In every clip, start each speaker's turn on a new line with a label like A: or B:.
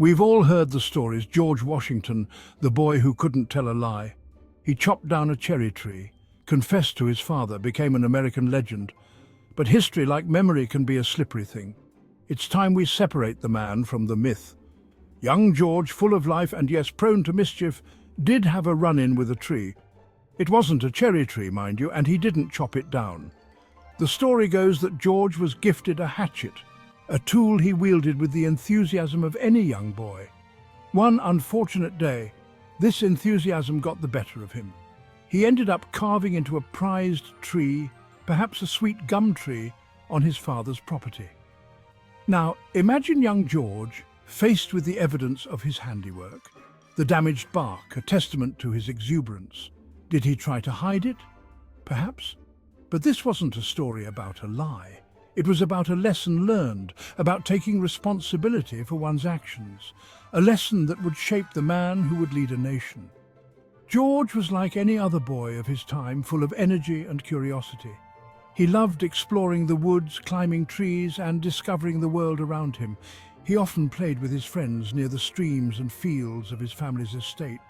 A: We've all heard the stories. George Washington, the boy who couldn't tell a lie. He chopped down a cherry tree, confessed to his father, became an American legend. But history, like memory, can be a slippery thing. It's time we separate the man from the myth. Young George, full of life and yes, prone to mischief, did have a run-in with a tree. It wasn't a cherry tree, mind you, and he didn't chop it down. The story goes that George was gifted a hatchet, a tool he wielded with the enthusiasm of any young boy. One unfortunate day, this enthusiasm got the better of him. He ended up carving into a prized tree, perhaps a sweet gum tree, on his father's property. Now, imagine young George faced with the evidence of his handiwork, the damaged bark, a testament to his exuberance. Did he try to hide it? Perhaps. But this wasn't a story about a lie. It was about a lesson learned, about taking responsibility for one's actions, a lesson that would shape the man who would lead a nation. George was like any other boy of his time, full of energy and curiosity. He loved exploring the woods, climbing trees, and discovering the world around him. He often played with his friends near the streams and fields of his family's estate.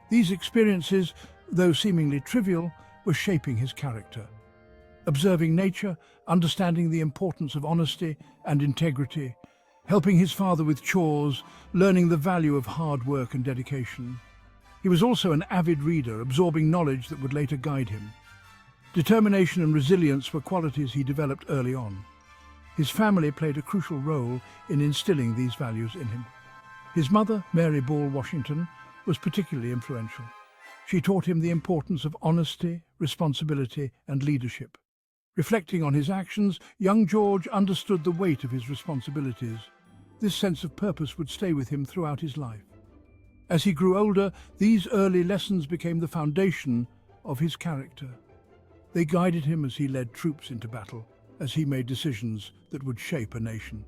A: These experiences, though seemingly trivial, were shaping his character. Observing nature, understanding the importance of honesty and integrity, helping his father with chores, learning the value of hard work and dedication. He was also an avid reader, absorbing knowledge that would later guide him. Determination and resilience were qualities he developed early on. His family played a crucial role in instilling these values in him. His mother, Mary Ball Washington, was particularly influential. She taught him the importance of honesty, responsibility, and leadership. Reflecting on his actions, young George understood the weight of his responsibilities. This sense of purpose would stay with him throughout his life. As he grew older, these early lessons became the foundation of his character. They guided him as he led troops into battle, as he made decisions that would shape a nation,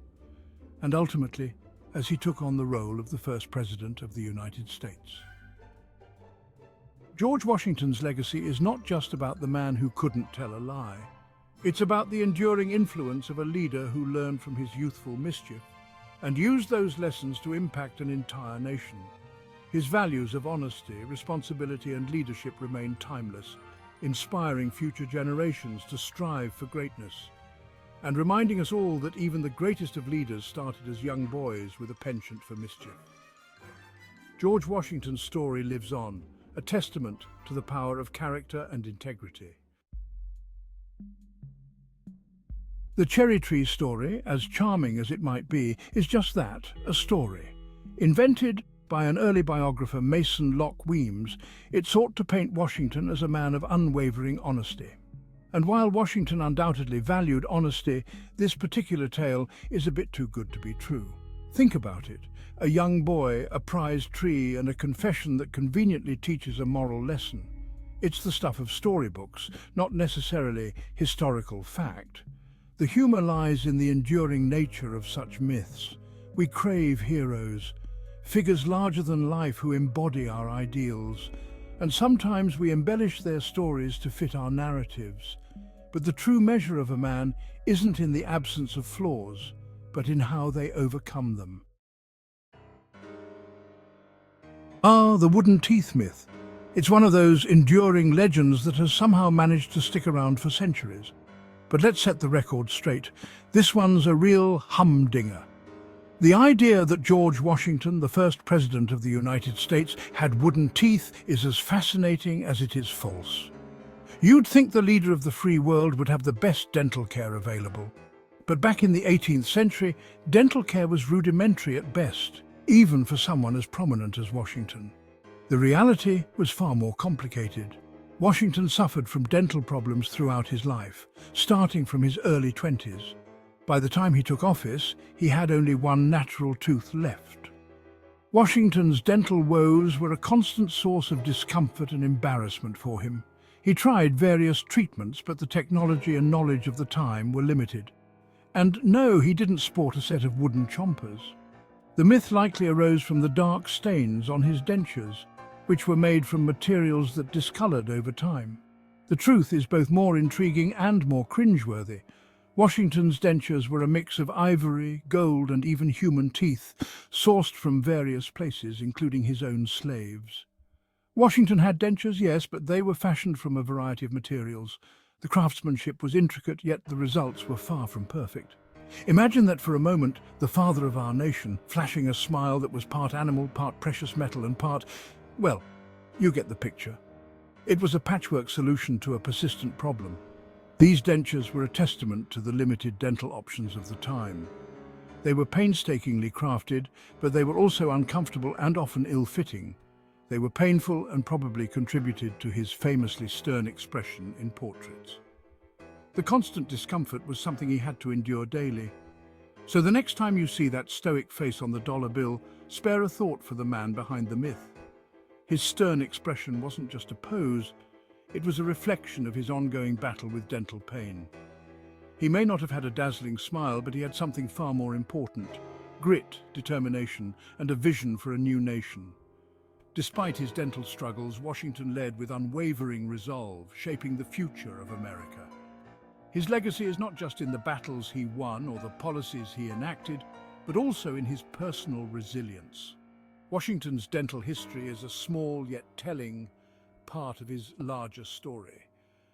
A: and ultimately, as he took on the role of the first President of the United States. George Washington's legacy is not just about the man who couldn't tell a lie. It's about the enduring influence of a leader who learned from his youthful mischief and used those lessons to impact an entire nation. His values of honesty, responsibility, and leadership remain timeless, inspiring future generations to strive for greatness, and reminding us all that even the greatest of leaders started as young boys with a penchant for mischief. George Washington's story lives on, a testament to the power of character and integrity. The cherry tree story, as charming as it might be, is just that, a story. Invented by an early biographer, Mason Locke Weems, it sought to paint Washington as a man of unwavering honesty. And while Washington undoubtedly valued honesty, this particular tale is a bit too good to be true. Think about it. A young boy, a prized tree, and a confession that conveniently teaches a moral lesson. It's the stuff of storybooks, not necessarily historical fact. The humor lies in the enduring nature of such myths. We crave heroes, figures larger than life who embody our ideals, and sometimes we embellish their stories to fit our narratives. But the true measure of a man isn't in the absence of flaws, but in how they overcome them. The wooden teeth myth. It's one of those enduring legends that has somehow managed to stick around for centuries. But let's set the record straight. This one's a real humdinger. The idea that George Washington, the first President of the United States, had wooden teeth is as fascinating as it is false. You'd think the leader of the free world would have the best dental care available. But back in the 18th century, dental care was rudimentary at best, even for someone as prominent as Washington. The reality was far more complicated. Washington suffered from dental problems throughout his life, starting from his early 20s. By the time he took office, he had only one natural tooth left. Washington's dental woes were a constant source of discomfort and embarrassment for him. He tried various treatments, but the technology and knowledge of the time were limited. And no, he didn't sport a set of wooden chompers. The myth likely arose from the dark stains on his dentures, which were made from materials that discolored over time. The truth is both more intriguing and more cringeworthy. Washington's dentures were a mix of ivory, gold, and even human teeth, sourced from various places, including his own slaves. Washington had dentures, yes, but they were fashioned from a variety of materials. The craftsmanship was intricate, yet the results were far from perfect. Imagine that for a moment, the father of our nation, flashing a smile that was part animal, part precious metal, and part, well, you get the picture. It was a patchwork solution to a persistent problem. These dentures were a testament to the limited dental options of the time. They were painstakingly crafted, but they were also uncomfortable and often ill-fitting. They were painful and probably contributed to his famously stern expression in portraits. The constant discomfort was something he had to endure daily. So the next time you see that stoic face on the dollar bill, spare a thought for the man behind the myth. His stern expression wasn't just a pose, it was a reflection of his ongoing battle with dental pain. He may not have had a dazzling smile, but he had something far more important: grit, determination, and a vision for a new nation. Despite his dental struggles, Washington led with unwavering resolve, shaping the future of America. His legacy is not just in the battles he won or the policies he enacted, but also in his personal resilience. Washington's dental history is a small yet telling part of his larger story.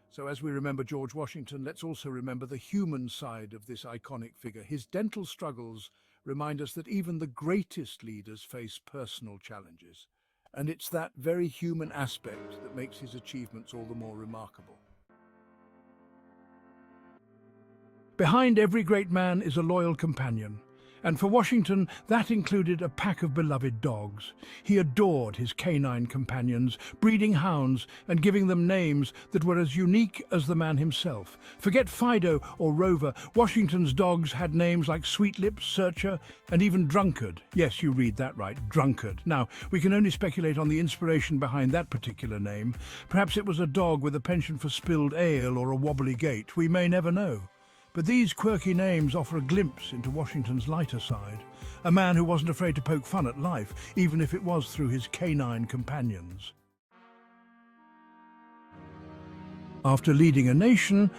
A: So as we remember George Washington, let's also remember the human side of this iconic figure. His dental struggles remind us that even the greatest leaders face personal challenges. And it's that very human aspect that makes his achievements all the more remarkable. Behind every great man is a loyal companion. And for Washington, that included a pack of beloved dogs. He adored his canine companions, breeding hounds and giving them names that were as unique as the man himself. Forget Fido or Rover, Washington's dogs had names like Sweetlips, Searcher, and even Drunkard. Yes, you read that right, Drunkard. Now, we can only speculate on the inspiration behind that particular name. Perhaps it was a dog with a penchant for spilled ale or a wobbly gait. We may never know. But these quirky names offer a glimpse into Washington's lighter side, a man who wasn't afraid to poke fun at life, even if it was through his canine companions. After leading a nation,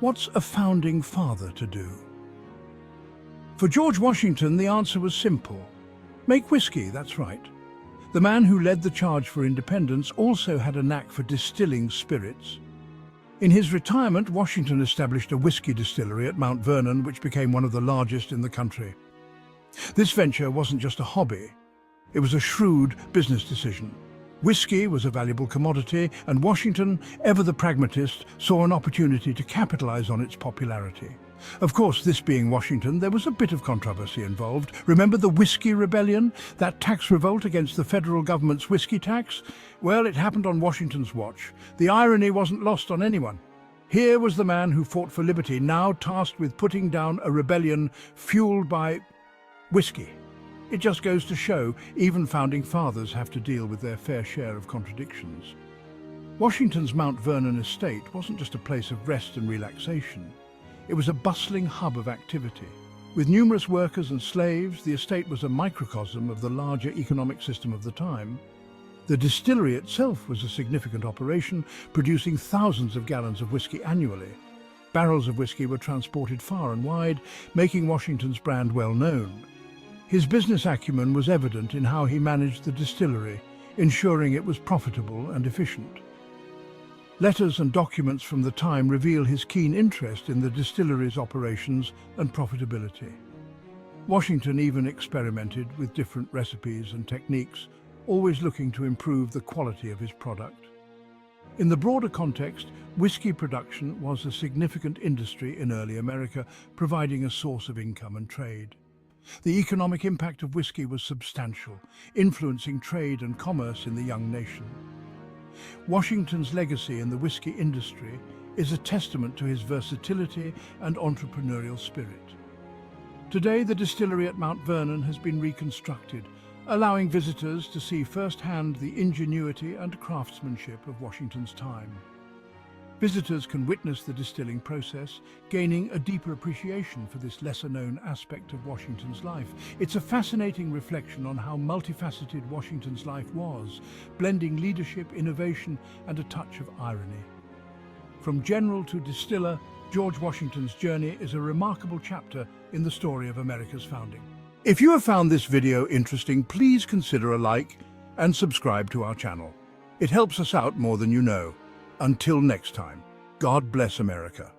A: what's a founding father to do? For George Washington, the answer was simple. Make whiskey, that's right. The man who led the charge for independence also had a knack for distilling spirits. In his retirement, Washington established a whiskey distillery at Mount Vernon, which became one of the largest in the country. This venture wasn't just a hobby, it was a shrewd business decision. Whiskey was a valuable commodity, and Washington, ever the pragmatist, saw an opportunity to capitalize on its popularity. Of course, this being Washington, there was a bit of controversy involved. Remember the Whiskey Rebellion, that tax revolt against the federal government's whiskey tax? Well, it happened on Washington's watch. The irony wasn't lost on anyone. Here was the man who fought for liberty, now tasked with putting down a rebellion fueled by whiskey. It just goes to show, even founding fathers have to deal with their fair share of contradictions. Washington's Mount Vernon estate wasn't just a place of rest and relaxation. It was a bustling hub of activity. With numerous workers and slaves, the estate was a microcosm of the larger economic system of the time. The distillery itself was a significant operation, producing thousands of gallons of whiskey annually. Barrels of whiskey were transported far and wide, making Washington's brand well known. His business acumen was evident in how he managed the distillery, ensuring it was profitable and efficient. Letters and documents from the time reveal his keen interest in the distillery's operations and profitability. Washington even experimented with different recipes and techniques, always looking to improve the quality of his product. In the broader context, whiskey production was a significant industry in early America, providing a source of income and trade. The economic impact of whiskey was substantial, influencing trade and commerce in the young nation. Washington's legacy in the whiskey industry is a testament to his versatility and entrepreneurial spirit. Today, the distillery at Mount Vernon has been reconstructed, allowing visitors to see firsthand the ingenuity and craftsmanship of Washington's time. Visitors can witness the distilling process, gaining a deeper appreciation for this lesser-known aspect of Washington's life. It's a fascinating reflection on how multifaceted Washington's life was, blending leadership, innovation, and a touch of irony. From general to distiller, George Washington's journey is a remarkable chapter in the story of America's founding. If you have found this video interesting, please consider a like and subscribe to our channel. It helps us out more than you know. Until next time, God bless America.